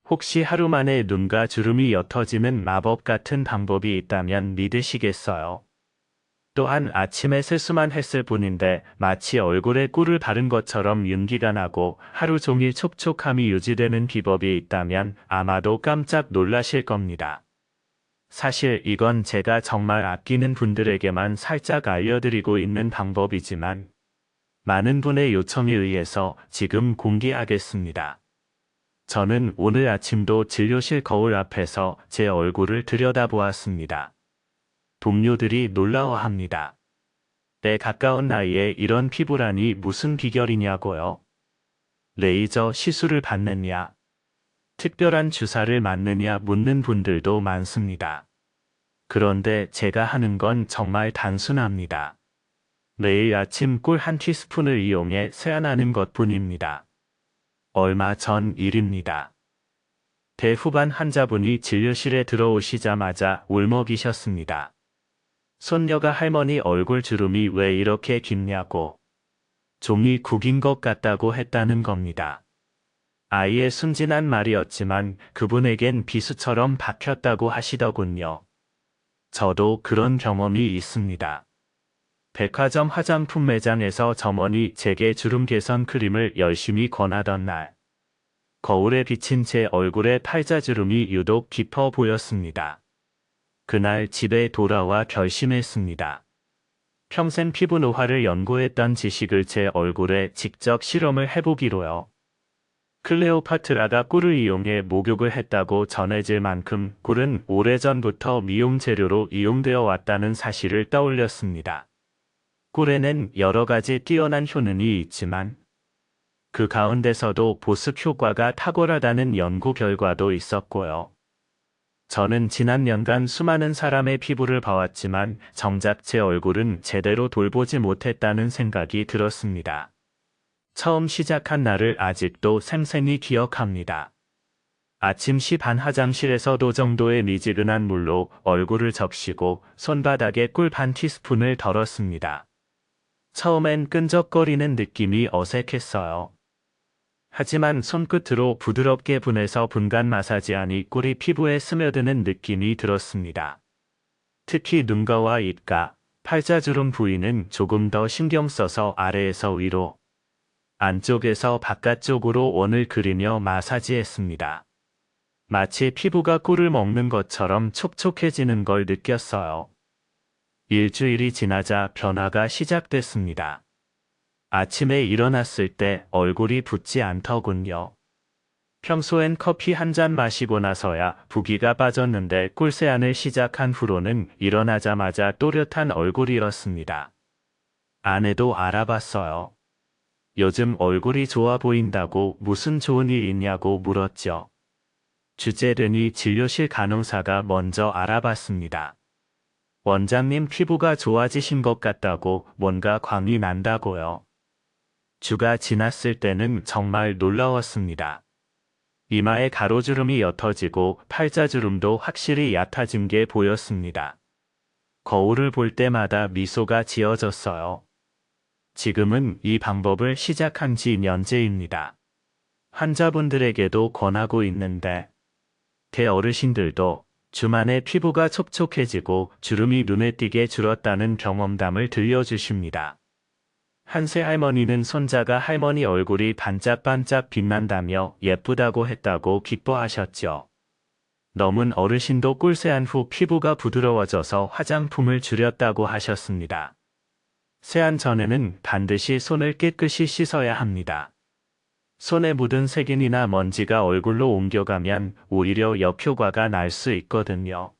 혹시 하루 만에 눈과 주름이 옅어지는 마법 같은 방법이 있다면 믿으시겠어요? 또한 아침에 세수만 했을 뿐인데 마치 얼굴에 꿀을 바른 것처럼 윤기가 나고 하루 종일 촉촉함이 유지되는 비법이 있다면 아마도 깜짝 놀라실 겁니다. 사실 이건 제가 정말 아끼는 분들에게만 살짝 알려드리고 있는 방법이지만 많은 분의 요청에 의해서 지금 공개하겠습니다. 저는 오늘 아침도 진료실 거울 앞에서 제 얼굴을 들여다보았습니다. 동료들이 놀라워합니다. 내 가까운 나이에 이런 피부라니 무슨 비결이냐고요? 레이저 시술을 받느냐? 특별한 주사를 맞느냐 묻는 분들도 많습니다. 그런데 제가 하는 건 정말 단순합니다. 매일 아침 꿀 한 티스푼을 이용해 세안하는 것뿐입니다. 얼마 전 일입니다. 대후반 환자분이 진료실에 들어오시자마자 울먹이셨습니다. 손녀가 할머니 얼굴 주름이 왜 이렇게 깊냐고, 종이 구긴 것 같다고 했다는 겁니다. 아이의 순진한 말이었지만 그분에겐 비수처럼 박혔다고 하시더군요. 저도 그런 경험이 있습니다. 백화점 화장품 매장에서 점원이 제게 주름 개선 크림을 열심히 권하던 날, 거울에 비친 제 얼굴에 팔자주름이 유독 깊어 보였습니다. 그날 집에 돌아와 결심했습니다. 평생 피부 노화를 연구했던 지식을 제 얼굴에 직접 실험을 해보기로요. 클레오파트라가 꿀을 이용해 목욕을 했다고 전해질 만큼 꿀은 오래전부터 미용 재료로 이용되어 왔다는 사실을 떠올렸습니다. 꿀에는 여러 가지 뛰어난 효능이 있지만 그 가운데서도 보습 효과가 탁월하다는 연구 결과도 있었고요. 저는 지난 년간 수많은 사람의 피부를 봐왔지만 정작 제 얼굴은 제대로 돌보지 못했다는 생각이 들었습니다. 처음 시작한 날을 아직도 생생히 기억합니다. 아침 시 반 화장실에서도 정도의 미지근한 물로 얼굴을 적시고 손바닥에 꿀 반 티스푼을 덜었습니다. 처음엔 끈적거리는 느낌이 어색했어요. 하지만 손끝으로 부드럽게 분해서 분간 마사지하니 꿀이 피부에 스며드는 느낌이 들었습니다. 특히 눈가와 입가, 팔자주름 부위는 조금 더 신경 써서 아래에서 위로, 안쪽에서 바깥쪽으로 원을 그리며 마사지했습니다. 마치 피부가 꿀을 먹는 것처럼 촉촉해지는 걸 느꼈어요. 일주일이 지나자 변화가 시작됐습니다. 아침에 일어났을 때 얼굴이 붓지 않더군요. 평소엔 커피 한 잔 마시고 나서야 붓기가 빠졌는데 꿀세안을 시작한 후로는 일어나자마자 또렷한 얼굴이었습니다. 아내도 알아봤어요. 요즘 얼굴이 좋아 보인다고 무슨 좋은 일 있냐고 물었죠. 주재르니 진료실 간호사가 먼저 알아봤습니다. 원장님 피부가 좋아지신 것 같다고 뭔가 광이 난다고요. 주가 지났을 때는 정말 놀라웠습니다. 이마에 가로주름이 옅어지고 팔자주름도 확실히 얕아진 게 보였습니다. 거울을 볼 때마다 미소가 지어졌어요. 지금은 이 방법을 시작한 지 년째입니다. 환자분들에게도 권하고 있는데 대어르신들도 주만에 피부가 촉촉해지고 주름이 눈에 띄게 줄었다는 경험담을 들려주십니다. 한세 할머니는 손자가 할머니 얼굴이 반짝반짝 빛난다며 예쁘다고 했다고 기뻐하셨죠. 넘은 어르신도 꿀세안 후 피부가 부드러워져서 화장품을 줄였다고 하셨습니다. 세안 전에는 반드시 손을 깨끗이 씻어야 합니다. 손에 묻은 세균이나 먼지가 얼굴로 옮겨가면 오히려 역효과가 날 수 있거든요.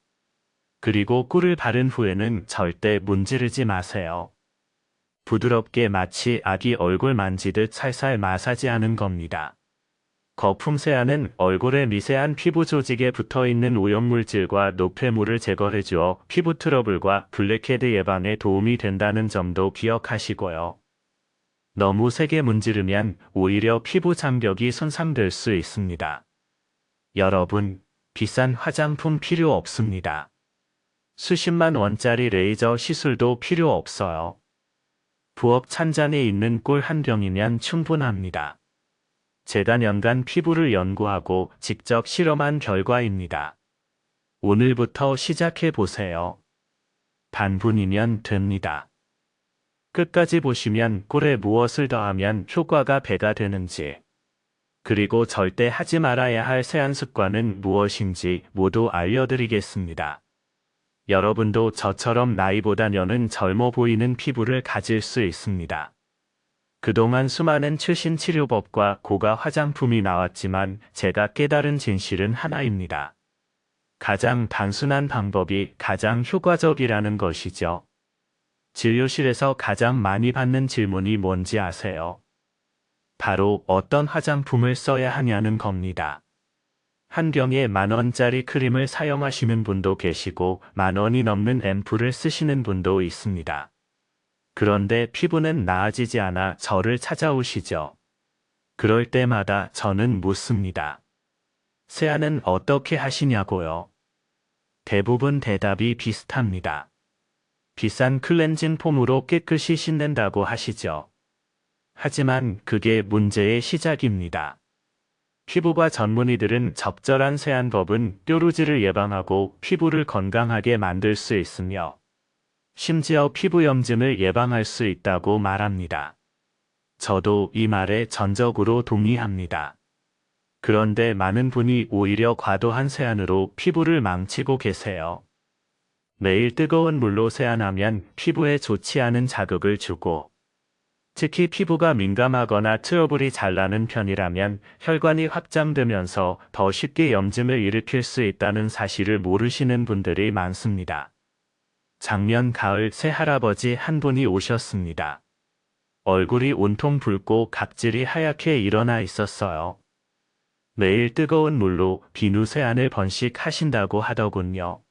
그리고 꿀을 바른 후에는 절대 문지르지 마세요. 부드럽게 마치 아기 얼굴 만지듯 살살 마사지하는 겁니다. 거품 세안은 얼굴에 미세한 피부 조직에 붙어있는 오염물질과 노폐물을 제거해주어 피부 트러블과 블랙헤드 예방에 도움이 된다는 점도 기억하시고요. 너무 세게 문지르면 오히려 피부 장벽이 손상될 수 있습니다. 여러분, 비싼 화장품 필요 없습니다. 수십만 원짜리 레이저 시술도 필요 없어요. 부엌 찬잔에 있는 꿀 한 병이면 충분합니다. 재단연간 피부를 연구하고 직접 실험한 결과입니다. 오늘부터 시작해 보세요. 반분이면 됩니다. 끝까지 보시면 꿀에 무엇을 더하면 효과가 배가 되는지, 그리고 절대 하지 말아야 할 세안 습관은 무엇인지 모두 알려드리겠습니다. 여러분도 저처럼 나이보다 년은 젊어 보이는 피부를 가질 수 있습니다. 그동안 수많은 최신 치료법과 고가 화장품이 나왔지만 제가 깨달은 진실은 하나입니다. 가장 단순한 방법이 가장 효과적이라는 것이죠. 진료실에서 가장 많이 받는 질문이 뭔지 아세요? 바로 어떤 화장품을 써야 하냐는 겁니다. 한 병에 10,000원짜리 크림을 사용하시는 분도 계시고 10,000원이 넘는 앰플을 쓰시는 분도 있습니다. 그런데 피부는 나아지지 않아 저를 찾아오시죠. 그럴 때마다 저는 묻습니다. 세안은 어떻게 하시냐고요? 대부분 대답이 비슷합니다. 비싼 클렌징 폼으로 깨끗이 씻는다고 하시죠. 하지만 그게 문제의 시작입니다. 피부과 전문의들은 적절한 세안법은 뾰루지를 예방하고 피부를 건강하게 만들 수 있으며 심지어 피부염증을 예방할 수 있다고 말합니다. 저도 이 말에 전적으로 동의합니다. 그런데 많은 분이 오히려 과도한 세안으로 피부를 망치고 계세요. 매일 뜨거운 물로 세안하면 피부에 좋지 않은 자극을 주고, 특히 피부가 민감하거나 트러블이 잘 나는 편이라면 혈관이 확장되면서 더 쉽게 염증을 일으킬 수 있다는 사실을 모르시는 분들이 많습니다. 작년 가을 새 할아버지 한 분이 오셨습니다. 얼굴이 온통 붉고 각질이 하얗게 일어나 있었어요. 매일 뜨거운 물로 비누 세안을 번씩 하신다고 하더군요.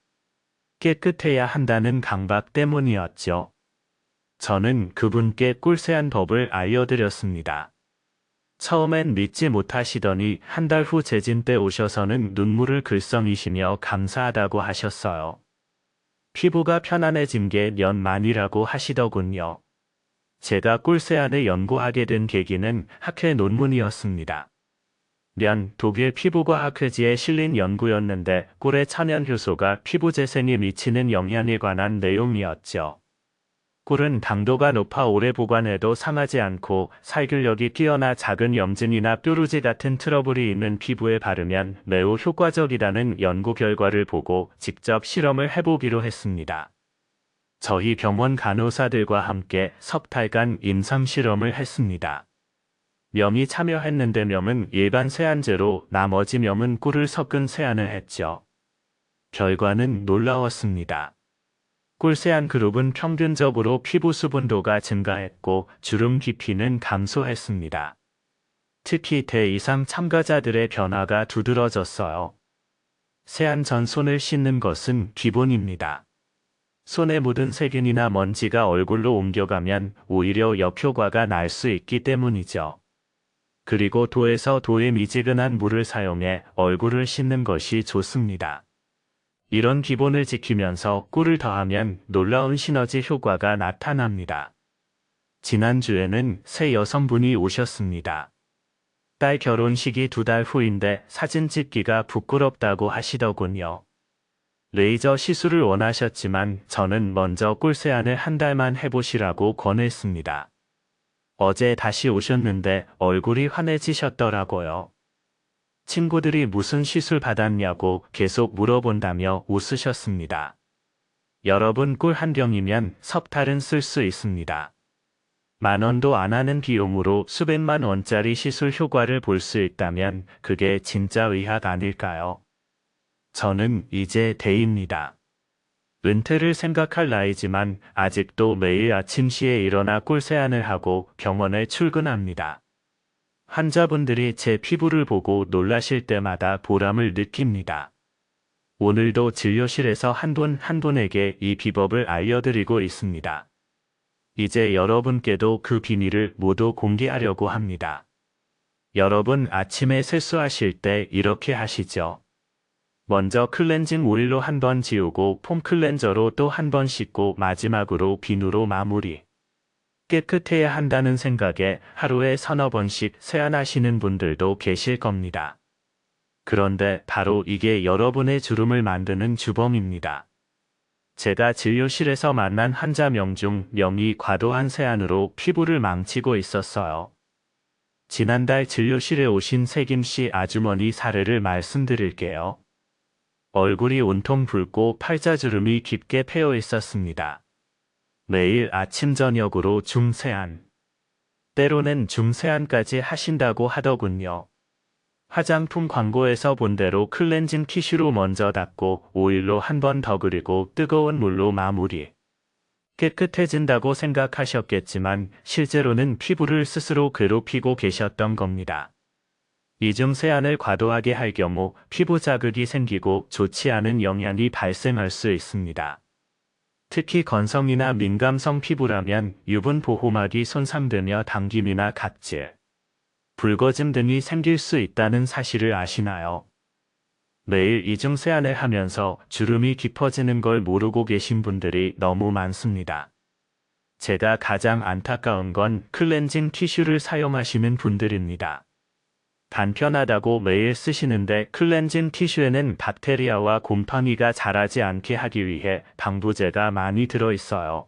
깨끗해야 한다는 강박 때문이었죠. 저는 그분께 꿀세안 법을 알려드렸습니다. 처음엔 믿지 못하시더니 한 달 후 재진 때 오셔서는 눈물을 글썽이시며 감사하다고 하셨어요. 피부가 편안해진 게 년 만이라고 하시더군요. 제가 꿀세안을 연구하게 된 계기는 학회 논문이었습니다. 독일 피부과학회지에 실린 연구였는데 꿀의 천연 효소가 피부 재생에 미치는 영향에 관한 내용이었죠. 꿀은 당도가 높아 오래 보관해도 상하지 않고 살균력이 뛰어나 작은 염증이나 뾰루지 같은 트러블이 있는 피부에 바르면 매우 효과적이라는 연구 결과를 보고 직접 실험을 해보기로 했습니다. 저희 병원 간호사들과 함께 석 달간 임상 실험을 했습니다. 명이 참여했는데 명은 일반 세안제로 나머지 명은 꿀을 섞은 세안을 했죠. 결과는 놀라웠습니다. 꿀세안 그룹은 평균적으로 피부 수분도가 증가했고 주름 깊이는 감소했습니다. 특히 대이상 참가자들의 변화가 두드러졌어요. 세안 전 손을 씻는 것은 기본입니다. 손에 묻은 세균이나 먼지가 얼굴로 옮겨가면 오히려 역효과가 날 수 있기 때문이죠. 그리고 도에서 도에 미지근한 물을 사용해 얼굴을 씻는 것이 좋습니다. 이런 기본을 지키면서 꿀을 더하면 놀라운 시너지 효과가 나타납니다. 지난주에는 새 여성분이 오셨습니다. 딸 결혼식이 2달 후인데 사진 찍기가 부끄럽다고 하시더군요. 레이저 시술을 원하셨지만 저는 먼저 꿀세안을 한 달만 해보시라고 권했습니다. 어제 다시 오셨는데 얼굴이 환해지셨더라고요. 친구들이 무슨 시술 받았냐고 계속 물어본다며 웃으셨습니다. 여러분 꿀 한 병이면 석 달은 쓸 수 있습니다. 10,000원도 안 하는 비용으로 수백만 원짜리 시술 효과를 볼 수 있다면 그게 진짜 의학 아닐까요? 저는 이제 대입니다. 은퇴를 생각할 나이지만 아직도 매일 아침 시에 일어나 꿀세안을 하고 병원에 출근합니다. 환자분들이 제 피부를 보고 놀라실 때마다 보람을 느낍니다. 오늘도 진료실에서 한 분 한 분에게 이 비법을 알려드리고 있습니다. 이제 여러분께도 그 비밀을 모두 공개하려고 합니다. 여러분 아침에 세수하실 때 이렇게 하시죠. 먼저 클렌징 오일로 한 번 지우고 폼 클렌저로 또 한 번 씻고 마지막으로 비누로 마무리. 깨끗해야 한다는 생각에 하루에 서너 번씩 세안하시는 분들도 계실 겁니다. 그런데 바로 이게 여러분의 주름을 만드는 주범입니다. 제가 진료실에서 만난 환자 명 중 명이 과도한 세안으로 피부를 망치고 있었어요. 지난달 진료실에 오신 세김씨 아주머니 사례를 말씀드릴게요. 얼굴이 온통 붉고 팔자주름이 깊게 패여 있었습니다. 매일 아침 저녁으로 줌세안, 때로는 줌세안까지 하신다고 하더군요. 화장품 광고에서 본 대로 클렌징 티슈로 먼저 닦고 오일로 한 번 더 그리고 뜨거운 물로 마무리. 깨끗해진다고 생각하셨겠지만 실제로는 피부를 스스로 괴롭히고 계셨던 겁니다. 이중 세안을 과도하게 할 경우 피부 자극이 생기고 좋지 않은 영향이 발생할 수 있습니다. 특히 건성이나 민감성 피부라면 유분 보호막이 손상되며 당김이나 각질, 붉어짐 등이 생길 수 있다는 사실을 아시나요? 매일 이중 세안을 하면서 주름이 깊어지는 걸 모르고 계신 분들이 너무 많습니다. 제가 가장 안타까운 건 클렌징 티슈를 사용하시는 분들입니다. 간편하다고 매일 쓰시는데 클렌징 티슈에는 박테리아와 곰팡이가 자라지 않게 하기 위해 방부제가 많이 들어있어요.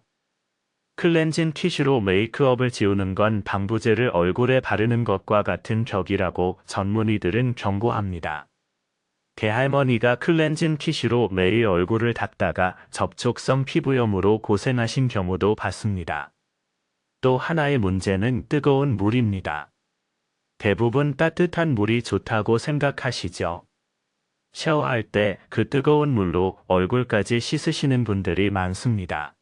클렌징 티슈로 메이크업을 지우는 건 방부제를 얼굴에 바르는 것과 같은 격이라고 전문의들은 경고합니다. 대할머니가 클렌징 티슈로 매일 얼굴을 닦다가 접촉성 피부염으로 고생하신 경우도 봤습니다. 또 하나의 문제는 뜨거운 물입니다. 대부분 따뜻한 물이 좋다고 생각하시죠? 샤워할 때 그 뜨거운 물로 얼굴까지 씻으시는 분들이 많습니다.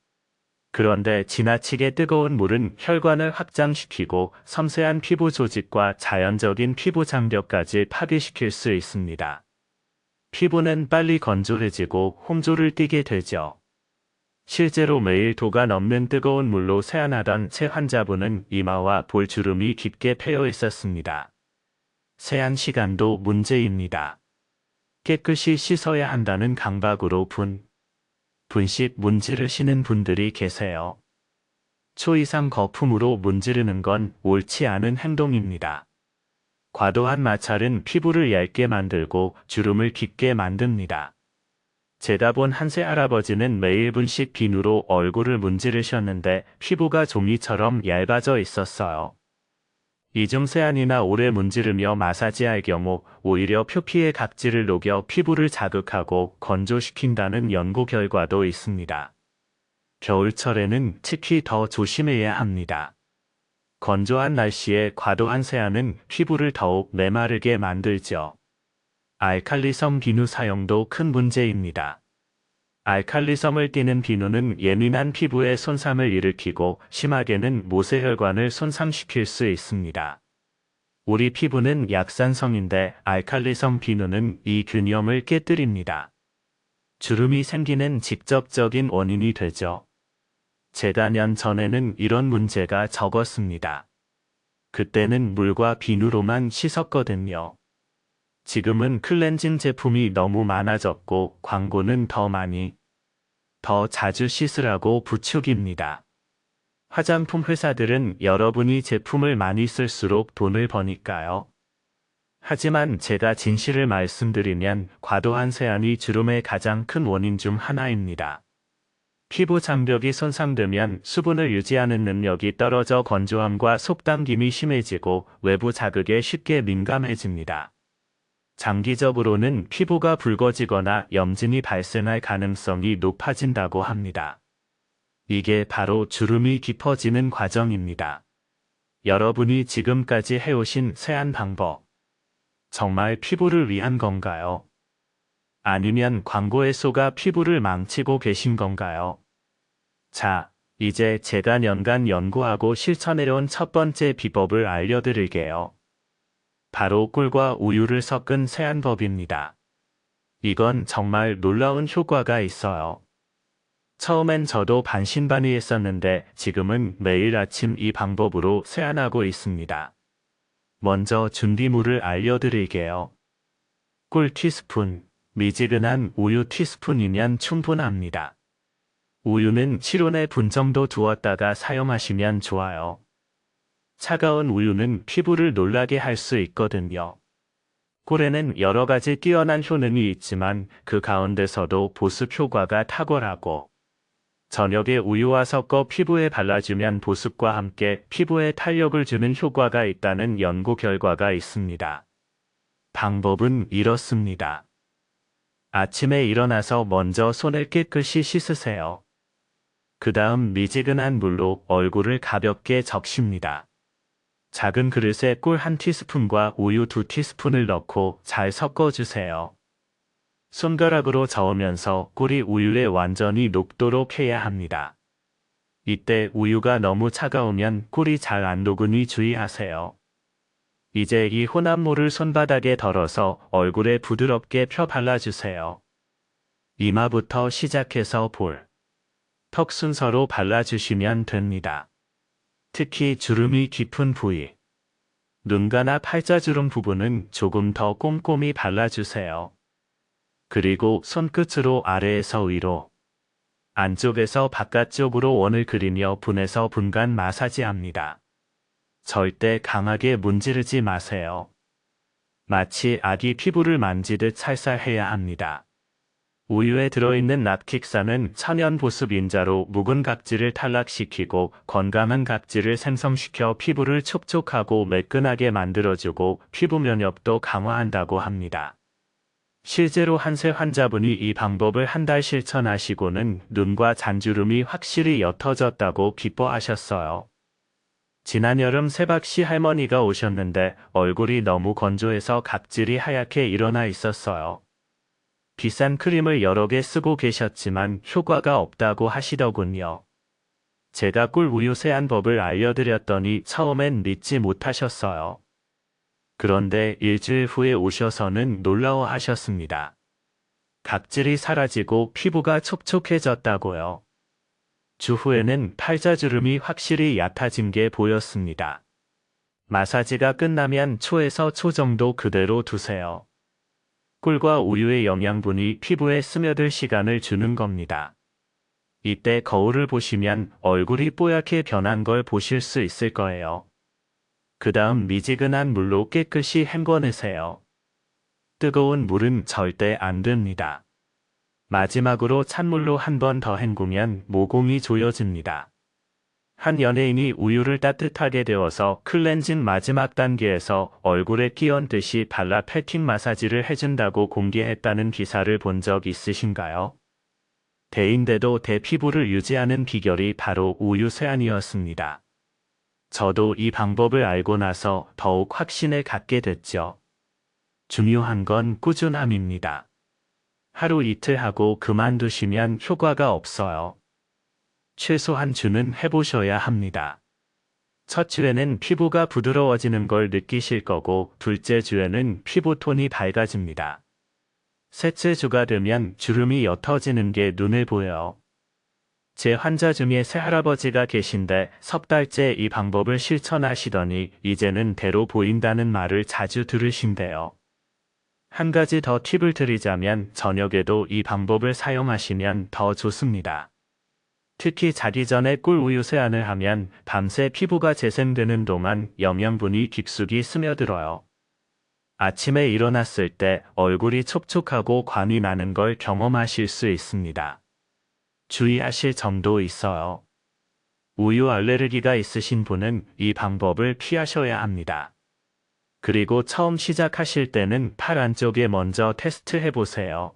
그런데 지나치게 뜨거운 물은 혈관을 확장시키고 섬세한 피부 조직과 자연적인 피부 장벽까지 파괴시킬 수 있습니다. 피부는 빨리 건조해지고 홍조를 띠게 되죠. 실제로 매일 도가 넘는 뜨거운 물로 세안하던 제 환자분은 이마와 볼주름이 깊게 패여 있었습니다. 세안 시간도 문제입니다. 깨끗이 씻어야 한다는 강박으로 분씩 문지르시는 분들이 계세요. 초 이상 거품으로 문지르는 건 옳지 않은 행동입니다. 과도한 마찰은 피부를 얇게 만들고 주름을 깊게 만듭니다. 제가 본 한세 할아버지는 매일 분씩 비누로 얼굴을 문지르셨는데 피부가 종이처럼 얇아져 있었어요. 이중 세안이나 오래 문지르며 마사지할 경우 오히려 표피의 각질을 녹여 피부를 자극하고 건조시킨다는 연구 결과도 있습니다. 겨울철에는 특히 더 조심해야 합니다. 건조한 날씨에 과도한 세안은 피부를 더욱 메마르게 만들죠. 알칼리섬 비누 사용도 큰 문제입니다. 알칼리섬을 띠는 비누는 예민한 피부에 손상을 일으키고 심하게는 모세혈관을 손상시킬 수 있습니다. 우리 피부는 약산성인데 알칼리섬 비누는 이 균형을 깨뜨립니다. 주름이 생기는 직접적인 원인이 되죠. 재단년 전에는 이런 문제가 적었습니다. 그때는 물과 비누로만 씻었거든요. 지금은 클렌징 제품이 너무 많아졌고 광고는 더 자주 씻으라고 부추깁니다. 화장품 회사들은 여러분이 제품을 많이 쓸수록 돈을 버니까요. 하지만 제가 진실을 말씀드리면 과도한 세안이 주름의 가장 큰 원인 중 하나입니다. 피부 장벽이 손상되면 수분을 유지하는 능력이 떨어져 건조함과 속당김이 심해지고 외부 자극에 쉽게 민감해집니다. 장기적으로는 피부가 붉어지거나 염진이 발생할 가능성이 높아진다고 합니다. 이게 바로 주름이 깊어지는 과정입니다. 여러분이 지금까지 해오신 세안 방법, 정말 피부를 위한 건가요? 아니면 광고에 속아 피부를 망치고 계신 건가요? 자, 이제 제가 년간 연구하고 실천해온 첫 번째 비법을 알려드릴게요. 바로 꿀과 우유를 섞은 세안법입니다. 이건 정말 놀라운 효과가 있어요. 처음엔 저도 반신반의했었는데 지금은 매일 아침 이 방법으로 세안하고 있습니다. 먼저 준비물을 알려드릴게요. 꿀 티스푼, 미지근한 우유 티스푼이면 충분합니다. 우유는 실온에 분 정도 두었다가 사용하시면 좋아요. 차가운 우유는 피부를 놀라게 할 수 있거든요. 꿀에는 여러 가지 뛰어난 효능이 있지만 그 가운데서도 보습 효과가 탁월하고 저녁에 우유와 섞어 피부에 발라주면 보습과 함께 피부에 탄력을 주는 효과가 있다는 연구 결과가 있습니다. 방법은 이렇습니다. 아침에 일어나서 먼저 손을 깨끗이 씻으세요. 그 다음 미지근한 물로 얼굴을 가볍게 적십니다. 작은 그릇에 꿀 1티스푼과 우유 2티스푼을 넣고 잘 섞어주세요. 손가락으로 저으면서 꿀이 우유에 완전히 녹도록 해야 합니다. 이때 우유가 너무 차가우면 꿀이 잘 안 녹으니 주의하세요. 이제 이 혼합물을 손바닥에 덜어서 얼굴에 부드럽게 펴 발라주세요. 이마부터 시작해서 볼, 턱 순서로 발라주시면 됩니다. 특히 주름이 깊은 부위, 눈가나 팔자주름 부분은 조금 더 꼼꼼히 발라주세요. 그리고 손끝으로 아래에서 위로, 안쪽에서 바깥쪽으로 원을 그리며 분해서 분간 마사지합니다. 절대 강하게 문지르지 마세요. 마치 아기 피부를 만지듯 살살 해야 합니다. 우유에 들어있는 납킥산은 천연 보습 인자로 묵은 각질을 탈락시키고 건강한 각질을 생성시켜 피부를 촉촉하고 매끈하게 만들어주고 피부 면역도 강화한다고 합니다. 실제로 한세 환자분이 이 방법을 한 달 실천하시고는 눈과 잔주름이 확실히 옅어졌다고 기뻐하셨어요. 지난 여름 세박씨 할머니가 오셨는데 얼굴이 너무 건조해서 각질이 하얗게 일어나 있었어요. 비싼 크림을 여러 개 쓰고 계셨지만 효과가 없다고 하시더군요. 제가 꿀 우유 세안법을 알려드렸더니 처음엔 믿지 못하셨어요. 그런데 일주일 후에 오셔서는 놀라워하셨습니다. 각질이 사라지고 피부가 촉촉해졌다고요. 주후에는 팔자주름이 확실히 얕아진 게 보였습니다. 마사지가 끝나면 초에서 초 정도 그대로 두세요. 꿀과 우유의 영양분이 피부에 스며들 시간을 주는 겁니다. 이때 거울을 보시면 얼굴이 뽀얗게 변한 걸 보실 수 있을 거예요. 그 다음 미지근한 물로 깨끗이 헹궈내세요. 뜨거운 물은 절대 안 됩니다. 마지막으로 찬물로 한 번 더 헹구면 모공이 조여집니다. 한 연예인이 우유를 따뜻하게 데워서 클렌징 마지막 단계에서 얼굴에 끼얹듯이 발라 패킹 마사지를 해준다고 공개했다는 기사를 본 적 있으신가요? 대인데도 대피부를 유지하는 비결이 바로 우유 세안이었습니다. 저도 이 방법을 알고 나서 더욱 확신을 갖게 됐죠. 중요한 건 꾸준함입니다. 하루 이틀 하고 그만두시면 효과가 없어요. 최소 한 주는 해보셔야 합니다. 첫 주에는 피부가 부드러워지는 걸 느끼실 거고 둘째 주에는 피부톤이 밝아집니다. 셋째 주가 되면 주름이 옅어지는 게 눈에 보여요. 제 환자 중에 새할아버지가 계신데 석 달째 이 방법을 실천하시더니 이제는 대로 보인다는 말을 자주 들으신대요. 한 가지 더 팁을 드리자면 저녁에도 이 방법을 사용하시면 더 좋습니다. 특히 자기 전에 꿀 우유 세안을 하면 밤새 피부가 재생되는 동안 영양분이 깊숙이 스며들어요. 아침에 일어났을 때 얼굴이 촉촉하고 광이 나는 걸 경험하실 수 있습니다. 주의하실 점도 있어요. 우유 알레르기가 있으신 분은 이 방법을 피하셔야 합니다. 그리고 처음 시작하실 때는 팔 안쪽에 먼저 테스트해 보세요.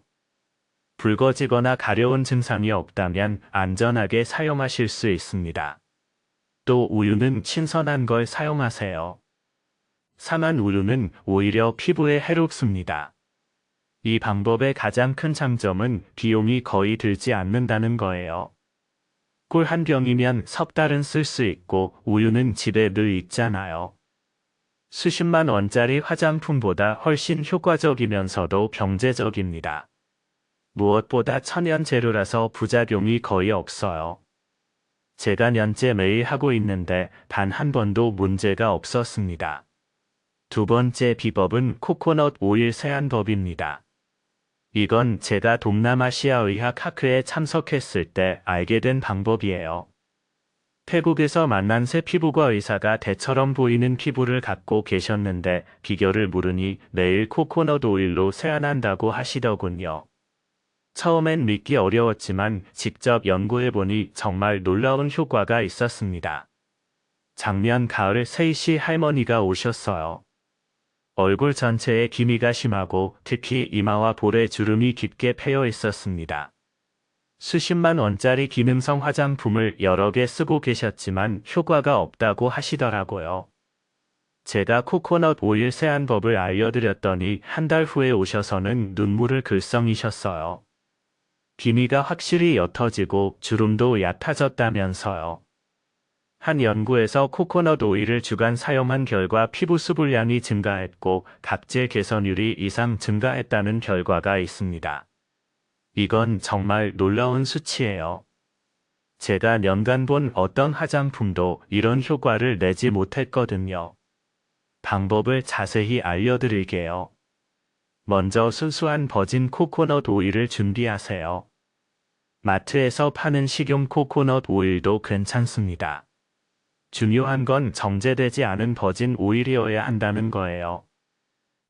붉어지거나 가려운 증상이 없다면 안전하게 사용하실 수 있습니다. 또 우유는 신선한 걸 사용하세요. 상한 우유는 오히려 피부에 해롭습니다. 이 방법의 가장 큰 장점은 비용이 거의 들지 않는다는 거예요. 꿀 한 병이면 석 달은 쓸 수 있고 우유는 집에 늘 있잖아요. 수십만 원짜리 화장품보다 훨씬 효과적이면서도 경제적입니다. 무엇보다 천연 재료라서 부작용이 거의 없어요. 제가 년째 매일 하고 있는데 단 한 번도 문제가 없었습니다. 두 번째 비법은 코코넛 오일 세안법입니다. 이건 제가 동남아시아 의학 학회에 참석했을 때 알게 된 방법이에요. 태국에서 만난 새 피부과 의사가 대처럼 보이는 피부를 갖고 계셨는데 비결을 물으니 매일 코코넛 오일로 세안한다고 하시더군요. 처음엔 믿기 어려웠지만 직접 연구해보니 정말 놀라운 효과가 있었습니다. 작년 가을 세이씨 할머니가 오셨어요. 얼굴 전체에 기미가 심하고 특히 이마와 볼에 주름이 깊게 패여 있었습니다. 수십만 원짜리 기능성 화장품을 여러 개 쓰고 계셨지만 효과가 없다고 하시더라고요. 제가 코코넛 오일 세안법을 알려드렸더니 한 달 후에 오셔서는 눈물을 글썽이셨어요. 기미가 확실히 옅어지고 주름도 얕아졌다면서요. 한 연구에서 코코넛 오일을 주간 사용한 결과 피부 수분량이 증가했고 각질 개선율이 이상 증가했다는 결과가 있습니다. 이건 정말 놀라운 수치예요. 제가 년간 본 어떤 화장품도 이런 효과를 내지 못했거든요. 방법을 자세히 알려드릴게요. 먼저 순수한 버진 코코넛 오일을 준비하세요. 마트에서 파는 식용 코코넛 오일도 괜찮습니다. 중요한 건 정제되지 않은 버진 오일이어야 한다는 거예요.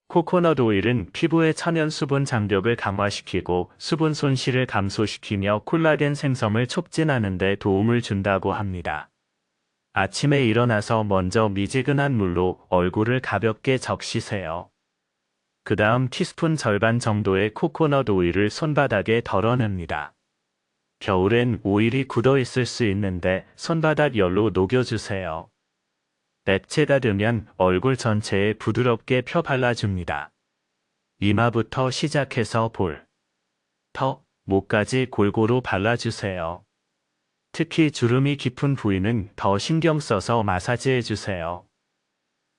코코넛 오일은 피부의 천연 수분 장벽을 강화시키고 수분 손실을 감소시키며 콜라겐 생성을 촉진하는 데 도움을 준다고 합니다. 아침에 일어나서 먼저 미지근한 물로 얼굴을 가볍게 적시세요. 그 다음 티스푼 절반 정도의 코코넛 오일을 손바닥에 덜어냅니다. 겨울엔 오일이 굳어 있을 수 있는데 손바닥 열로 녹여주세요. 액체가 되면 얼굴 전체에 부드럽게 펴 발라줍니다. 이마부터 시작해서 볼, 턱, 목까지 골고루 발라주세요. 특히 주름이 깊은 부위는 더 신경 써서 마사지해주세요.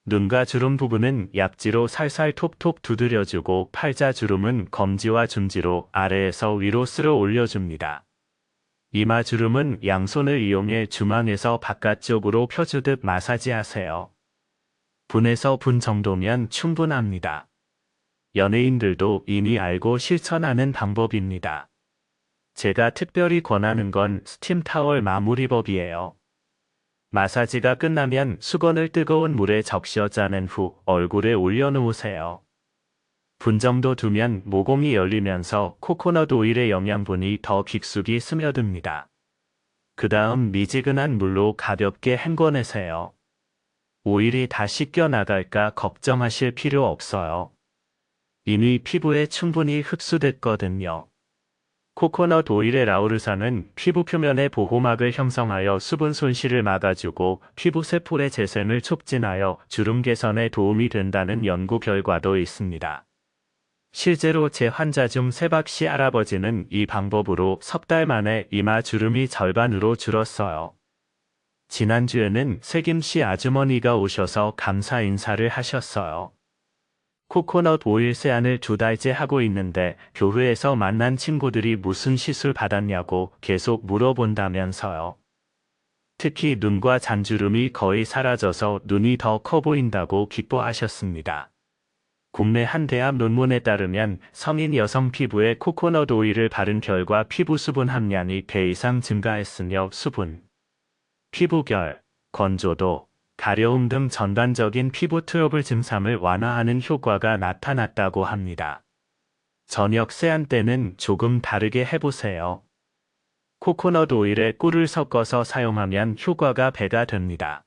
눈가 주름 부분은 약지로 살살 톡톡 두드려주고 팔자 주름은 검지와 중지로 아래에서 위로 쓸어 올려줍니다. 이마 주름은 양손을 이용해 중앙에서 바깥쪽으로 펴주듯 마사지하세요. 분에서 분 정도면 충분합니다. 연예인들도 이미 알고 실천하는 방법입니다. 제가 특별히 권하는 건 스팀 타월 마무리법이에요. 마사지가 끝나면 수건을 뜨거운 물에 적셔 짜낸 후 얼굴에 올려놓으세요. 분 정도 두면 모공이 열리면서 코코넛 오일의 영양분이 더 깊숙이 스며듭니다. 그 다음 미지근한 물로 가볍게 헹궈내세요. 오일이 다 씻겨 나갈까 걱정하실 필요 없어요. 이미 피부에 충분히 흡수됐거든요. 코코넛 오일의 라우르산은 피부 표면의 보호막을 형성하여 수분 손실을 막아주고 피부 세포의 재생을 촉진하여 주름 개선에 도움이 된다는 연구 결과도 있습니다. 실제로 제 환자 중 세박씨 할아버지는 이 방법으로 석 달 만에 이마 주름이 절반으로 줄었어요. 지난주에는 세김씨 아주머니가 오셔서 감사 인사를 하셨어요. 코코넛 오일 세안을 2달째 하고 있는데 교회에서 만난 친구들이 무슨 시술 받았냐고 계속 물어본다면서요. 특히 눈과 잔주름이 거의 사라져서 눈이 더 커 보인다고 기뻐하셨습니다. 국내 한 대학 논문에 따르면 성인 여성 피부에 코코넛 오일을 바른 결과 피부 수분 함량이 배 이상 증가했으며 수분, 피부결, 건조도, 가려움 등 전반적인 피부 트러블 증상을 완화하는 효과가 나타났다고 합니다. 저녁 세안 때는 조금 다르게 해보세요. 코코넛 오일에 꿀을 섞어서 사용하면 효과가 배가 됩니다.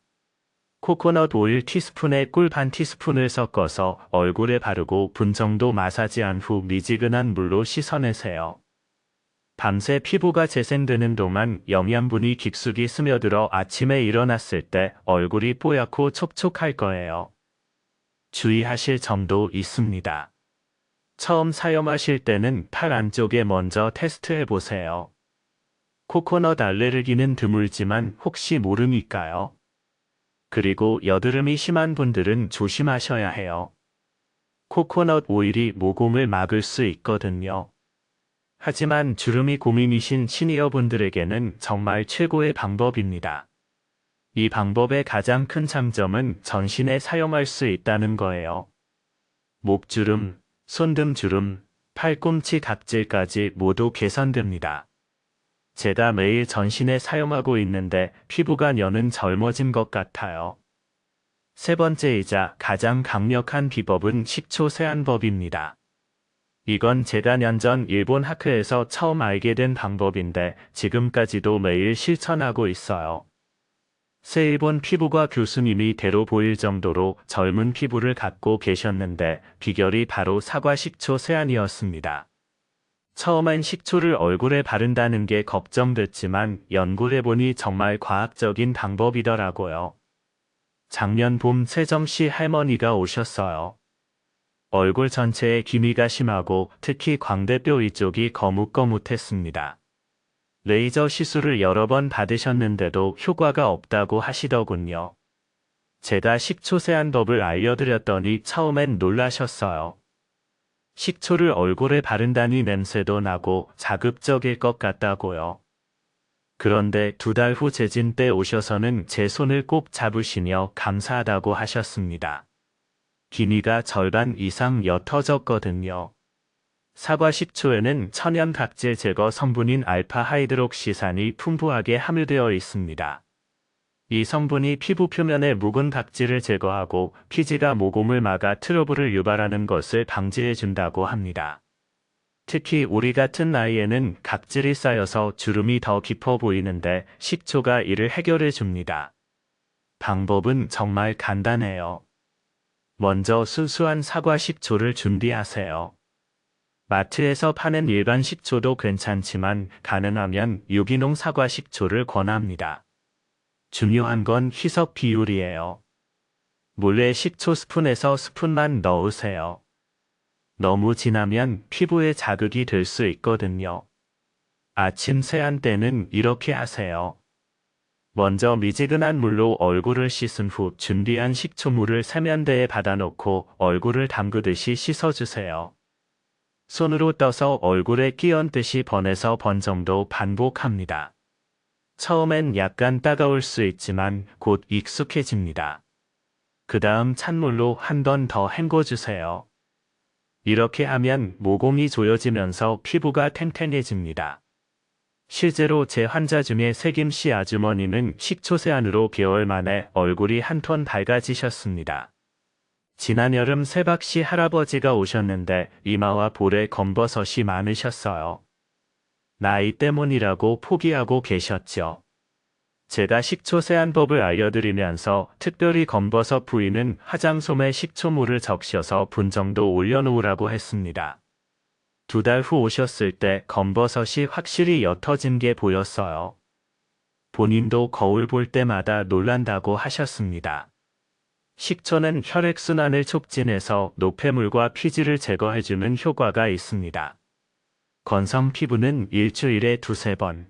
코코넛 오일 티스푼에 꿀 반 티스푼을 섞어서 얼굴에 바르고 분 정도 마사지한 후 미지근한 물로 씻어내세요. 밤새 피부가 재생되는 동안 영양분이 깊숙이 스며들어 아침에 일어났을 때 얼굴이 뽀얗고 촉촉할 거예요. 주의하실 점도 있습니다. 처음 사용하실 때는 팔 안쪽에 먼저 테스트해 보세요. 코코넛 알레르기는 드물지만 혹시 모르니까요. 그리고 여드름이 심한 분들은 조심하셔야 해요. 코코넛 오일이 모공을 막을 수 있거든요. 하지만 주름이 고민이신 시니어분들에게는 정말 최고의 방법입니다. 이 방법의 가장 큰 장점은 전신에 사용할 수 있다는 거예요. 목주름, 손등 주름, 팔꿈치 각질까지 모두 개선됩니다. 제가 매일 전신에 사용하고 있는데 피부가 여는 젊어진 것 같아요. 세 번째이자 가장 강력한 비법은 식초 세안법입니다. 이건 제가 년 전 일본 학회에서 처음 알게 된 방법인데 지금까지도 매일 실천하고 있어요. 새 일본 피부과 교수님이 대로 보일 정도로 젊은 피부를 갖고 계셨는데 비결이 바로 사과 식초 세안이었습니다. 처음엔 식초를 얼굴에 바른다는 게 걱정됐지만 연구해보니 정말 과학적인 방법이더라고요. 작년 봄 세정씨 할머니가 오셨어요. 얼굴 전체에 기미가 심하고 특히 광대뼈 위쪽이 거뭇거뭇했습니다. 레이저 시술을 여러 번 받으셨는데도 효과가 없다고 하시더군요. 제가 식초 세안법을 알려드렸더니 처음엔 놀라셨어요. 식초를 얼굴에 바른다니 냄새도 나고 자극적일 것 같다고요. 그런데 2달 후 재진 때 오셔서는 제 손을 꼭 잡으시며 감사하다고 하셨습니다. 기미가 절반 이상 옅어졌거든요. 사과 식초에는 천연 각질 제거 성분인 알파 하이드록시산이 풍부하게 함유되어 있습니다. 이 성분이 피부 표면의 묵은 각질을 제거하고 피지가 모공을 막아 트러블을 유발하는 것을 방지해 준다고 합니다. 특히 우리 같은 나이에는 각질이 쌓여서 주름이 더 깊어 보이는데 식초가 이를 해결해 줍니다. 방법은 정말 간단해요. 먼저 순수한 사과 식초를 준비하세요. 마트에서 파는 일반 식초도 괜찮지만 가능하면 유기농 사과 식초를 권합니다. 중요한 건 희석 비율이에요. 물에 식초 스푼에서 스푼만 넣으세요. 너무 진하면 피부에 자극이 될 수 있거든요. 아침 세안 때는 이렇게 하세요. 먼저 미지근한 물로 얼굴을 씻은 후 준비한 식초물을 세면대에 받아놓고 얼굴을 담그듯이 씻어주세요. 손으로 떠서 얼굴에 끼얹듯이 번에서 번 정도 반복합니다. 처음엔 약간 따가울 수 있지만 곧 익숙해집니다. 그 다음 찬물로 한 번 더 헹궈주세요. 이렇게 하면 모공이 조여지면서 피부가 탱탱해집니다. 실제로 제 환자 중에 세김씨 아주머니는 식초 세안으로 개월 만에 얼굴이 한 톤 밝아지셨습니다. 지난 여름 세박씨 할아버지가 오셨는데 이마와 볼에 검버섯이 많으셨어요. 나이 때문이라고 포기하고 계셨죠. 제가 식초 세안법을 알려드리면서 특별히 검버섯 부위는 화장솜에 식초물을 적셔서 분 정도 올려놓으라고 했습니다. 2달 후 오셨을 때 검버섯이 확실히 옅어진 게 보였어요. 본인도 거울 볼 때마다 놀란다고 하셨습니다. 식초는 혈액순환을 촉진해서 노폐물과 피지를 제거해주는 효과가 있습니다. 건성 피부는 일주일에 2~3번,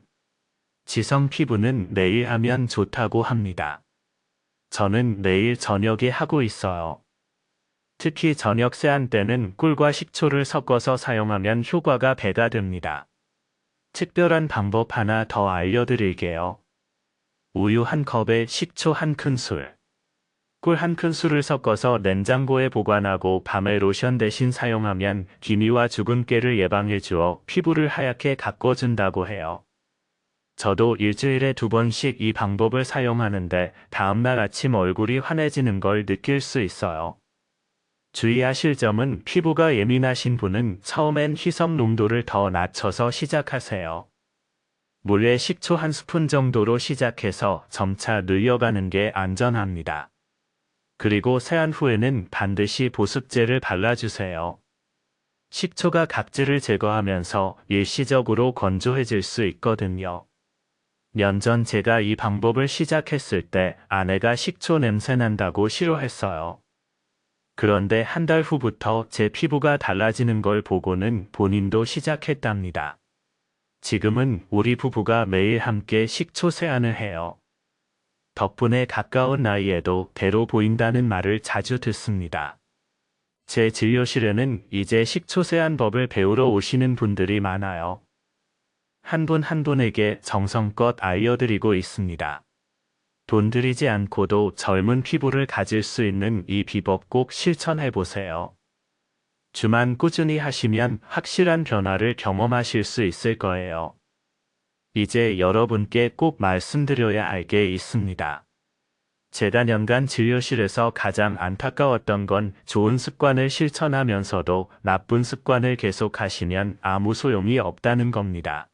지성 피부는 매일 하면 좋다고 합니다. 저는 매일 저녁에 하고 있어요. 특히 저녁 세안 때는 꿀과 식초를 섞어서 사용하면 효과가 배가 됩니다. 특별한 방법 하나 더 알려드릴게요. 우유 1컵에 식초 1큰술, 꿀 1큰술을 섞어서 냉장고에 보관하고 밤에 로션 대신 사용하면 기미와 주근깨를 예방해 주어 피부를 하얗게 가꿔준다고 해요. 저도 일주일에 2번씩 이 방법을 사용하는데 다음날 아침 얼굴이 환해지는 걸 느낄 수 있어요. 주의하실 점은 피부가 예민하신 분은 처음엔 희석 농도를 더 낮춰서 시작하세요. 물에 식초 1스푼 정도로 시작해서 점차 늘려가는 게 안전합니다. 그리고 세안 후에는 반드시 보습제를 발라주세요. 식초가 각질을 제거하면서 일시적으로 건조해질 수 있거든요. 년 전 제가 이 방법을 시작했을 때 아내가 식초 냄새 난다고 싫어했어요. 그런데 한 달 후부터 제 피부가 달라지는 걸 보고는 본인도 시작했답니다. 지금은 우리 부부가 매일 함께 식초 세안을 해요. 덕분에 가까운 나이에도 대로 보인다는 말을 자주 듣습니다. 제 진료실에는 이제 식초 세안법을 배우러 오시는 분들이 많아요. 한 분 한 분에게 정성껏 알려드리고 있습니다. 돈 들이지 않고도 젊은 피부를 가질 수 있는 이 비법 꼭 실천해보세요. 주만 꾸준히 하시면 확실한 변화를 경험하실 수 있을 거예요. 이제 여러분께 꼭 말씀드려야 할 게 있습니다. 재단연간 진료실에서 가장 안타까웠던 건 좋은 습관을 실천하면서도 나쁜 습관을 계속하시면 아무 소용이 없다는 겁니다.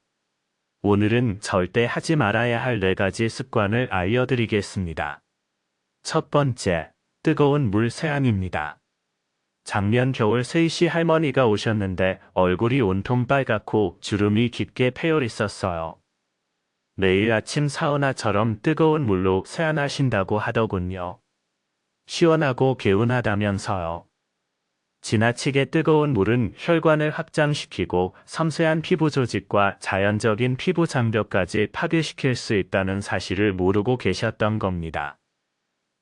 오늘은 절대 하지 말아야 할 4가지 습관을 알려드리겠습니다. 첫 번째, 뜨거운 물 세안입니다. 작년 겨울 세이씨 할머니가 오셨는데 얼굴이 온통 빨갛고 주름이 깊게 패여 있었어요. 매일 아침 사우나처럼 뜨거운 물로 세안하신다고 하더군요. 시원하고 개운하다면서요. 지나치게 뜨거운 물은 혈관을 확장시키고 섬세한 피부 조직과 자연적인 피부 장벽까지 파괴시킬 수 있다는 사실을 모르고 계셨던 겁니다.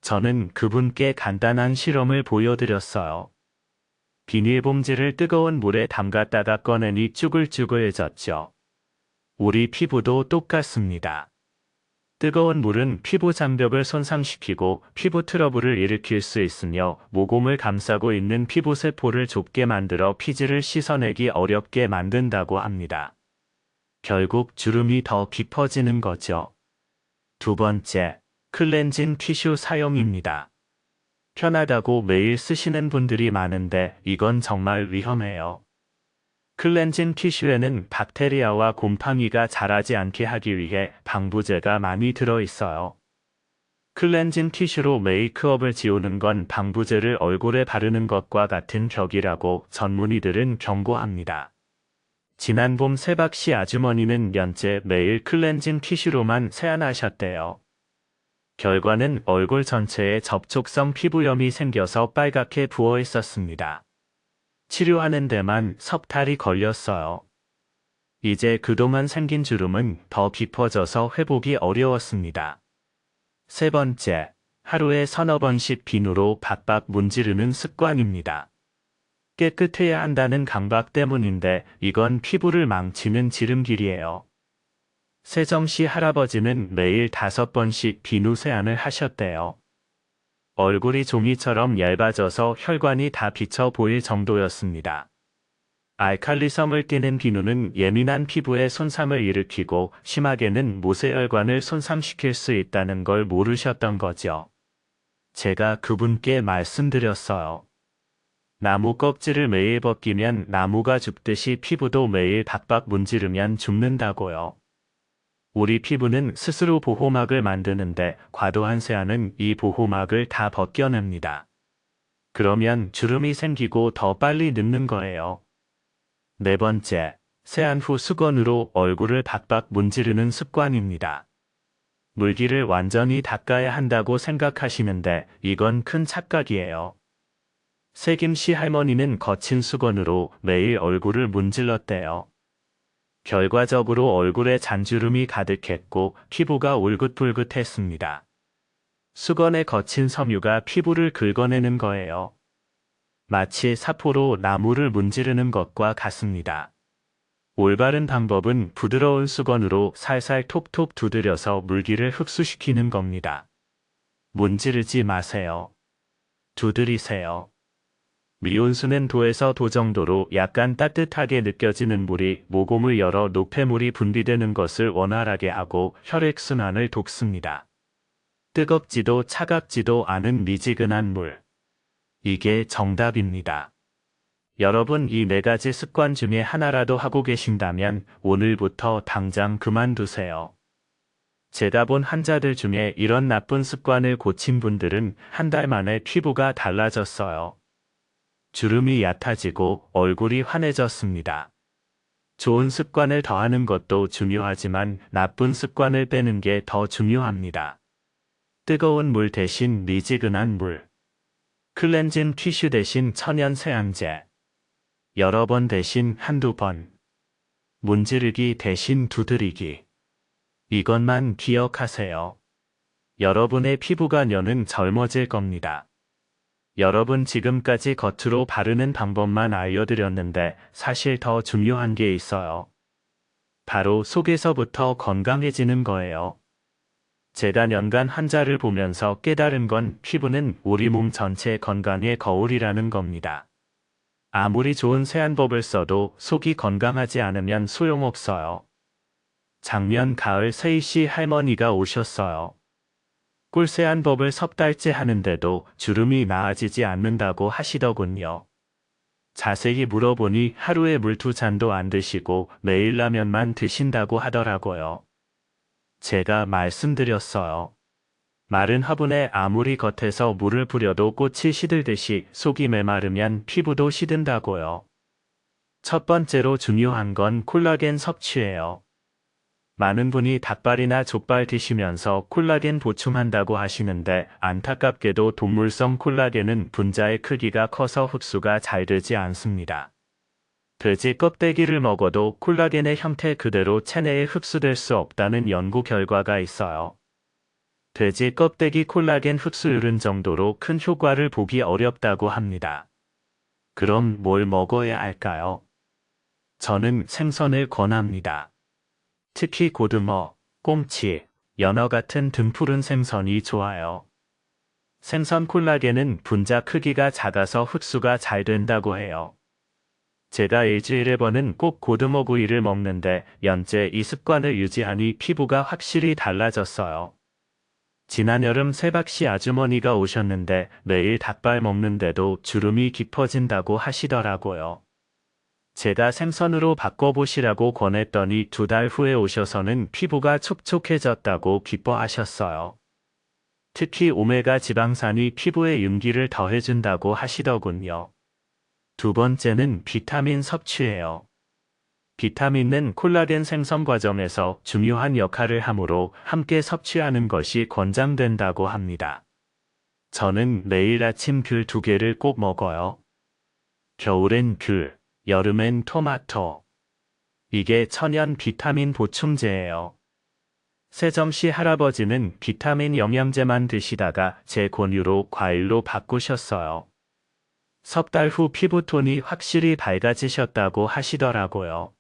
저는 그분께 간단한 실험을 보여드렸어요. 비닐봉지를 뜨거운 물에 담갔다가 꺼내니 쭈글쭈글해졌죠. 우리 피부도 똑같습니다. 뜨거운 물은 피부 장벽을 손상시키고 피부 트러블을 일으킬 수 있으며 모공을 감싸고 있는 피부 세포를 좁게 만들어 피지를 씻어내기 어렵게 만든다고 합니다. 결국 주름이 더 깊어지는 거죠. 두 번째, 클렌징 티슈 사용입니다. 편하다고 매일 쓰시는 분들이 많은데 이건 정말 위험해요. 클렌징 티슈에는 박테리아와 곰팡이가 자라지 않게 하기 위해 방부제가 많이 들어있어요. 클렌징 티슈로 메이크업을 지우는 건 방부제를 얼굴에 바르는 것과 같은 격이라고 전문의들은 경고합니다. 지난 봄 세박씨 아주머니는 년째 매일 클렌징 티슈로만 세안하셨대요. 결과는 얼굴 전체에 접촉성 피부염이 생겨서 빨갛게 부어 있었습니다. 치료하는 데만 석 달이 걸렸어요. 이제 그동안 생긴 주름은 더 깊어져서 회복이 어려웠습니다. 세 번째, 하루에 서너 번씩 비누로 박박 문지르는 습관입니다. 깨끗해야 한다는 강박 때문인데 이건 피부를 망치는 지름길이에요. 세정씨 할아버지는 매일 5번씩 비누 세안을 하셨대요. 얼굴이 종이처럼 얇아져서 혈관이 다 비쳐 보일 정도였습니다. 알칼리성을 띠는 비누는 예민한 피부에 손상을 일으키고 심하게는 모세혈관을 손상시킬 수 있다는 걸 모르셨던 거죠. 제가 그분께 말씀드렸어요. 나무 껍질을 매일 벗기면 나무가 죽듯이 피부도 매일 박박 문지르면 죽는다고요. 우리 피부는 스스로 보호막을 만드는데 과도한 세안은 이 보호막을 다 벗겨냅니다. 그러면 주름이 생기고 더 빨리 늙는 거예요. 네 번째, 세안 후 수건으로 얼굴을 박박 문지르는 습관입니다. 물기를 완전히 닦아야 한다고 생각하시는데 이건 큰 착각이에요. 세김씨 할머니는 거친 수건으로 매일 얼굴을 문질렀대요. 결과적으로 얼굴에 잔주름이 가득했고 피부가 울긋불긋했습니다. 수건의 거친 섬유가 피부를 긁어내는 거예요. 마치 사포로 나무를 문지르는 것과 같습니다. 올바른 방법은 부드러운 수건으로 살살 톡톡 두드려서 물기를 흡수시키는 겁니다. 문지르지 마세요. 두드리세요. 미온수는 도에서 도 정도로 약간 따뜻하게 느껴지는 물이 모공을 열어 노폐물이 분비되는 것을 원활하게 하고 혈액순환을 돕습니다. 뜨겁지도 차갑지도 않은 미지근한 물. 이게 정답입니다. 여러분 이 4가지 습관 중에 하나라도 하고 계신다면 오늘부터 당장 그만두세요. 제가 본 환자들 중에 이런 나쁜 습관을 고친 분들은 한 달 만에 피부가 달라졌어요. 주름이 얕아지고 얼굴이 환해졌습니다. 좋은 습관을 더하는 것도 중요하지만 나쁜 습관을 빼는 게 더 중요합니다. 뜨거운 물 대신 미지근한 물. 클렌징 티슈 대신 천연 세안제. 여러 번 대신 한두 번. 문지르기 대신 두드리기. 이것만 기억하세요. 여러분의 피부가 년은 젊어질 겁니다. 여러분 지금까지 겉으로 바르는 방법만 알려드렸는데 사실 더 중요한 게 있어요. 바로 속에서부터 건강해지는 거예요. 제가 년간 환자를 보면서 깨달은 건 피부는 우리 몸 전체 건강의 거울이라는 겁니다. 아무리 좋은 세안법을 써도 속이 건강하지 않으면 소용없어요. 작년 가을 세희씨 할머니가 오셨어요. 꿀세안법을 석 달째 하는데도 주름이 나아지지 않는다고 하시더군요. 자세히 물어보니 하루에 물 2잔도 안 드시고 매일 라면만 드신다고 하더라고요. 제가 말씀드렸어요. 마른 화분에 아무리 겉에서 물을 뿌려도 꽃이 시들듯이 속이 메마르면 피부도 시든다고요. 첫 번째로 중요한 건 콜라겐 섭취예요. 많은 분이 닭발이나 족발 드시면서 콜라겐 보충한다고 하시는데 안타깝게도 동물성 콜라겐은 분자의 크기가 커서 흡수가 잘 되지 않습니다. 돼지 껍데기를 먹어도 콜라겐의 형태 그대로 체내에 흡수될 수 없다는 연구 결과가 있어요. 돼지 껍데기 콜라겐 흡수율은 정도로 큰 효과를 보기 어렵다고 합니다. 그럼 뭘 먹어야 할까요? 저는 생선을 권합니다. 특히 고등어, 꽁치, 연어 같은 등푸른 생선이 좋아요. 생선 콜라겐은 분자 크기가 작아서 흡수가 잘 된다고 해요. 제가 일주일에 번은 꼭 고등어 구이를 먹는데 연째 이 습관을 유지하니 피부가 확실히 달라졌어요. 지난 여름 세박씨 아주머니가 오셨는데 매일 닭발 먹는데도 주름이 깊어진다고 하시더라고요. 제가 생선으로 바꿔보시라고 권했더니 2달 후에 오셔서는 피부가 촉촉해졌다고 기뻐하셨어요. 특히 오메가 지방산이 피부에 윤기를 더해준다고 하시더군요. 두 번째는 비타민 섭취예요. 비타민은 콜라겐 생성 과정에서 중요한 역할을 하므로 함께 섭취하는 것이 권장된다고 합니다. 저는 매일 아침 귤 2개를 꼭 먹어요. 겨울엔 귤, 여름엔 토마토. 이게 천연 비타민 보충제예요. 세점씨 할아버지는 비타민 영양제만 드시다가 제 권유로 과일로 바꾸셨어요. 석 달 후 피부톤이 확실히 밝아지셨다고 하시더라고요.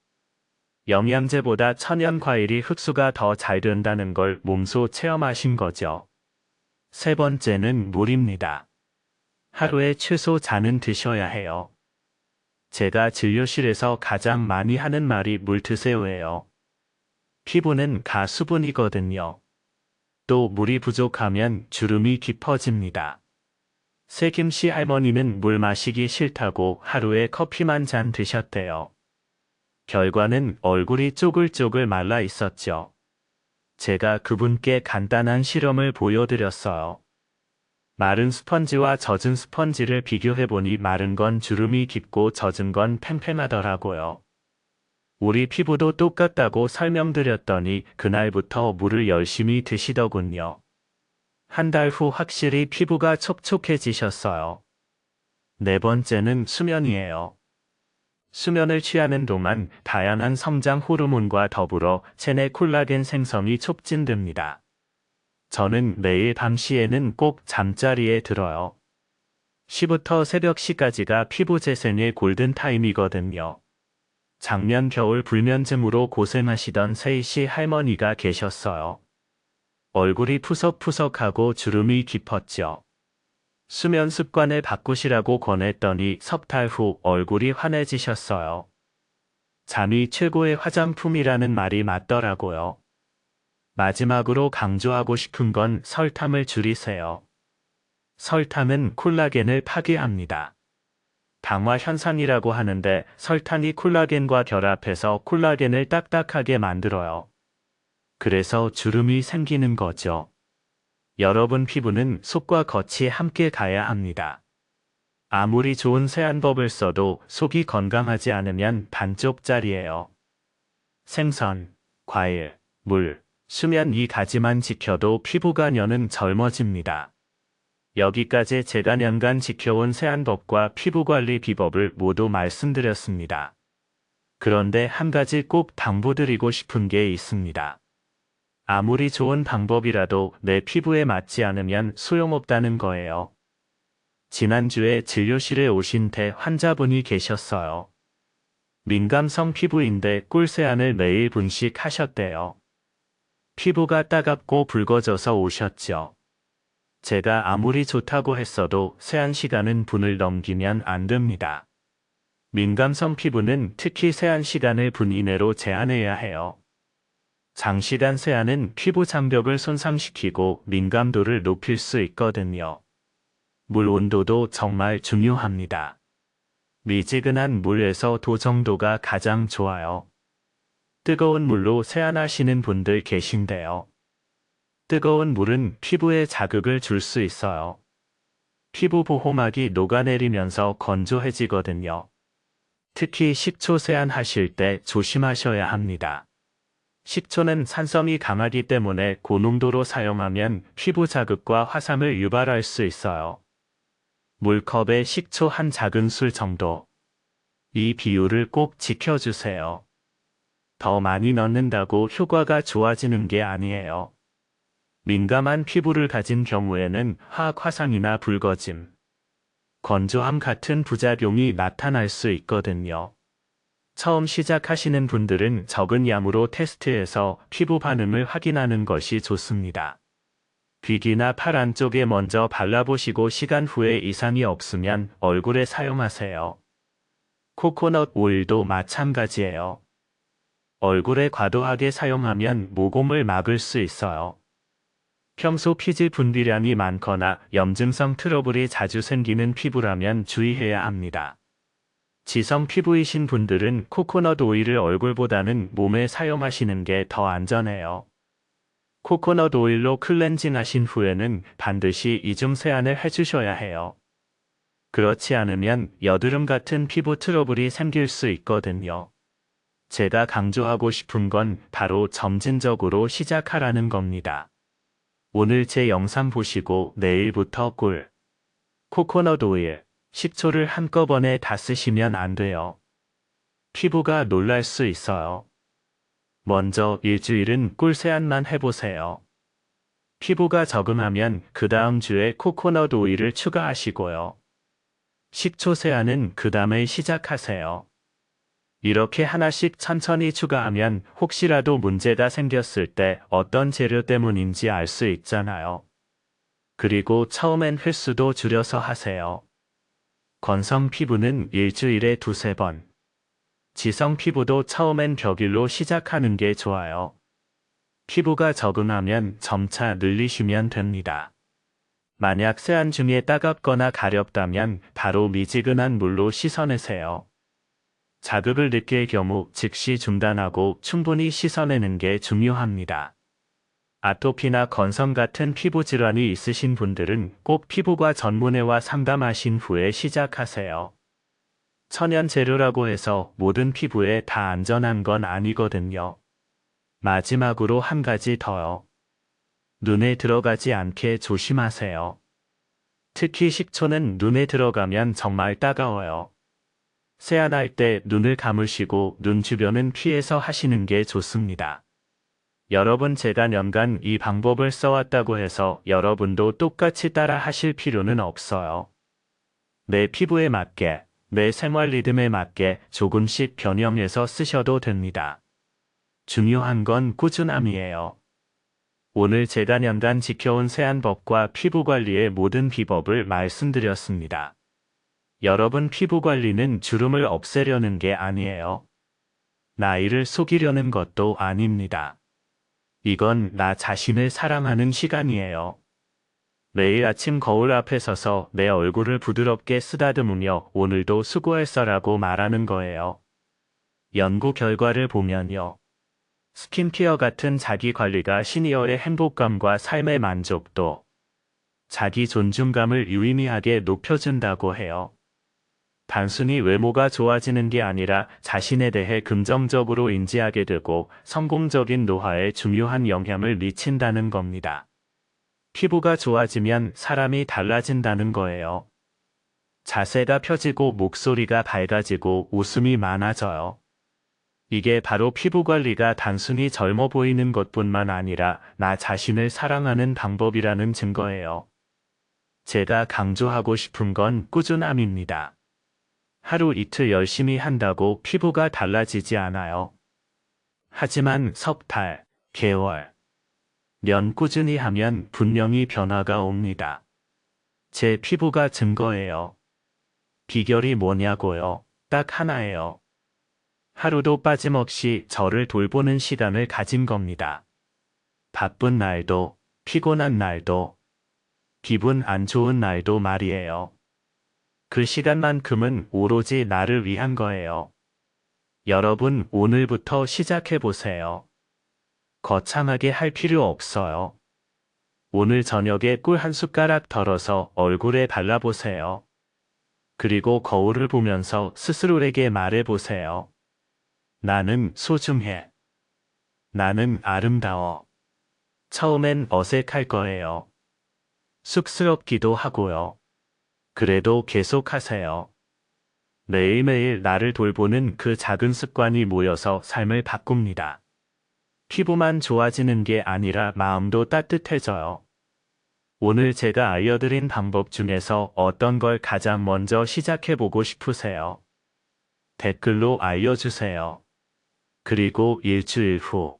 영양제보다 천연 과일이 흡수가 더 잘 된다는 걸 몸소 체험하신 거죠. 세 번째는 물입니다. 하루에 최소 잔은 드셔야 해요. 제가 진료실에서 가장 많이 하는 말이 물 드세요예요. 피부는 가수분이거든요. 또 물이 부족하면 주름이 깊어집니다. 세김씨 할머니는 물 마시기 싫다고 하루에 커피만 잔 드셨대요. 결과는 얼굴이 쪼글쪼글 말라 있었죠. 제가 그분께 간단한 실험을 보여드렸어요. 마른 스펀지와 젖은 스펀지를 비교해보니 마른 건 주름이 깊고 젖은 건 팽팽하더라고요. 우리 피부도 똑같다고 설명드렸더니 그날부터 물을 열심히 드시더군요. 한 달 후 확실히 피부가 촉촉해지셨어요. 네 번째는 수면이에요. 수면을 취하는 동안 다양한 성장 호르몬과 더불어 체내 콜라겐 생성이 촉진됩니다. 저는 매일 밤 시에는 꼭 잠자리에 들어요. 시부터 새벽 시까지가 피부 재생의 골든타임이거든요. 작년 겨울 불면증으로 고생하시던 세희씨 할머니가 계셨어요. 얼굴이 푸석푸석하고 주름이 깊었죠. 수면 습관을 바꾸시라고 권했더니 석 달 후 얼굴이 환해지셨어요. 잠이 최고의 화장품이라는 말이 맞더라고요. 마지막으로 강조하고 싶은 건 설탕을 줄이세요. 설탕은 콜라겐을 파괴합니다. 당화 현상이라고 하는데 설탕이 콜라겐과 결합해서 콜라겐을 딱딱하게 만들어요. 그래서 주름이 생기는 거죠. 여러분 피부는 속과 겉이 함께 가야 합니다. 아무리 좋은 세안법을 써도 속이 건강하지 않으면 반쪽짜리예요. 생선, 과일, 물, 수면 이 가지만 지켜도 피부가 여는 젊어집니다. 여기까지 제가 년간 지켜온 세안법과 피부관리 비법을 모두 말씀드렸습니다. 그런데 한 가지 꼭 당부드리고 싶은 게 있습니다. 아무리 좋은 방법이라도 내 피부에 맞지 않으면 소용없다는 거예요. 지난주에 진료실에 오신 환자분이 계셨어요. 민감성 피부인데 꿀세안을 매일 분씩 하셨대요. 피부가 따갑고 붉어져서 오셨죠. 제가 아무리 좋다고 했어도 세안 시간은 분을 넘기면 안 됩니다. 민감성 피부는 특히 세안 시간을 분 이내로 제한해야 해요. 장시간 세안은 피부 장벽을 손상시키고 민감도를 높일 수 있거든요. 물 온도도 정말 중요합니다. 미지근한 물에서 도 정도가 가장 좋아요. 뜨거운 물로 세안하시는 분들 계신데요. 뜨거운 물은 피부에 자극을 줄 수 있어요. 피부 보호막이 녹아내리면서 건조해지거든요. 특히 식초 세안하실 때 조심하셔야 합니다. 식초는 산성이 강하기 때문에 고농도로 사용하면 피부 자극과 화상을 유발할 수 있어요. 물컵에 식초 한 작은술 정도. 이 비율을 꼭 지켜주세요. 더 많이 넣는다고 효과가 좋아지는 게 아니에요. 민감한 피부를 가진 경우에는 화학 화상이나 붉어짐, 건조함 같은 부작용이 나타날 수 있거든요. 처음 시작하시는 분들은 적은 양으로 테스트해서 피부 반응을 확인하는 것이 좋습니다. 귀기나 팔 안쪽에 먼저 발라보시고 시간 후에 이상이 없으면 얼굴에 사용하세요. 코코넛 오일도 마찬가지예요. 얼굴에 과도하게 사용하면 모공을 막을 수 있어요. 평소 피지 분비량이 많거나 염증성 트러블이 자주 생기는 피부라면 주의해야 합니다. 지성 피부이신 분들은 코코넛 오일을 얼굴보다는 몸에 사용하시는 게 더 안전해요. 코코넛 오일로 클렌징 하신 후에는 반드시 이중 세안을 해주셔야 해요. 그렇지 않으면 여드름 같은 피부 트러블이 생길 수 있거든요. 제가 강조하고 싶은 건 바로 점진적으로 시작하라는 겁니다. 오늘 제 영상 보시고 내일부터 꿀, 코코넛 오일, 식초를 한꺼번에 다 쓰시면 안 돼요. 피부가 놀랄 수 있어요. 먼저 일주일은 꿀 세안만 해보세요. 피부가 적응하면 그 다음 주에 코코넛 오일을 추가하시고요. 식초 세안은 그 다음에 시작하세요. 이렇게 하나씩 천천히 추가하면 혹시라도 문제가 생겼을 때 어떤 재료 때문인지 알 수 있잖아요. 그리고 처음엔 횟수도 줄여서 하세요. 건성 피부는 일주일에 2~3번. 지성 피부도 처음엔 벽일로 시작하는 게 좋아요. 피부가 적응하면 점차 늘리시면 됩니다. 만약 세안 중에 따갑거나 가렵다면 바로 미지근한 물로 씻어내세요. 자극을 느낄 경우 즉시 중단하고 충분히 씻어내는 게 중요합니다. 아토피나 건성 같은 피부 질환이 있으신 분들은 꼭 피부과 전문의와 상담하신 후에 시작하세요. 천연 재료라고 해서 모든 피부에 다 안전한 건 아니거든요. 마지막으로 한 가지 더요. 눈에 들어가지 않게 조심하세요. 특히 식초는 눈에 들어가면 정말 따가워요. 세안할 때 눈을 감으시고 눈 주변은 피해서 하시는 게 좋습니다. 여러분 제가 년간 이 방법을 써왔다고 해서 여러분도 똑같이 따라 하실 필요는 없어요. 내 피부에 맞게, 내 생활 리듬에 맞게 조금씩 변형해서 쓰셔도 됩니다. 중요한 건 꾸준함이에요. 오늘 제가 년간 지켜온 세안법과 피부관리의 모든 비법을 말씀드렸습니다. 여러분 피부관리는 주름을 없애려는 게 아니에요. 나이를 속이려는 것도 아닙니다. 이건 나 자신을 사랑하는 시간이에요. 매일 아침 거울 앞에 서서 내 얼굴을 부드럽게 쓰다듬으며 오늘도 수고했어라고 말하는 거예요. 연구 결과를 보면요. 스킨케어 같은 자기 관리가 시니어의 행복감과 삶의 만족도, 자기 존중감을 유의미하게 높여준다고 해요. 단순히 외모가 좋아지는 게 아니라 자신에 대해 긍정적으로 인지하게 되고 성공적인 노화에 중요한 영향을 미친다는 겁니다. 피부가 좋아지면 사람이 달라진다는 거예요. 자세가 펴지고 목소리가 밝아지고 웃음이 많아져요. 이게 바로 피부 관리가 단순히 젊어 보이는 것뿐만 아니라 나 자신을 사랑하는 방법이라는 증거예요. 제가 강조하고 싶은 건 꾸준함입니다. 하루 이틀 열심히 한다고 피부가 달라지지 않아요. 하지만 석 달, 개월, 년 꾸준히 하면 분명히 변화가 옵니다. 제 피부가 증거예요. 비결이 뭐냐고요? 딱 하나예요. 하루도 빠짐없이 저를 돌보는 시간을 가진 겁니다. 바쁜 날도, 피곤한 날도, 기분 안 좋은 날도 말이에요. 그 시간만큼은 오로지 나를 위한 거예요. 여러분, 오늘부터 시작해보세요. 거창하게 할 필요 없어요. 오늘 저녁에 꿀 한 숟가락 덜어서 얼굴에 발라보세요. 그리고 거울을 보면서 스스로에게 말해보세요. 나는 소중해. 나는 아름다워. 처음엔 어색할 거예요. 쑥스럽기도 하고요. 그래도 계속하세요. 매일매일 나를 돌보는 그 작은 습관이 모여서 삶을 바꿉니다. 피부만 좋아지는 게 아니라 마음도 따뜻해져요. 오늘 제가 알려드린 방법 중에서 어떤 걸 가장 먼저 시작해보고 싶으세요? 댓글로 알려주세요. 그리고 일주일 후,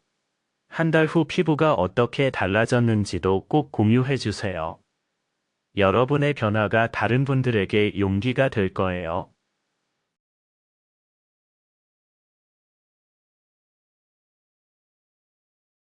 한 달 후 피부가 어떻게 달라졌는지도 꼭 공유해주세요. 여러분의 변화가 다른 분들에게 용기가 될 거예요.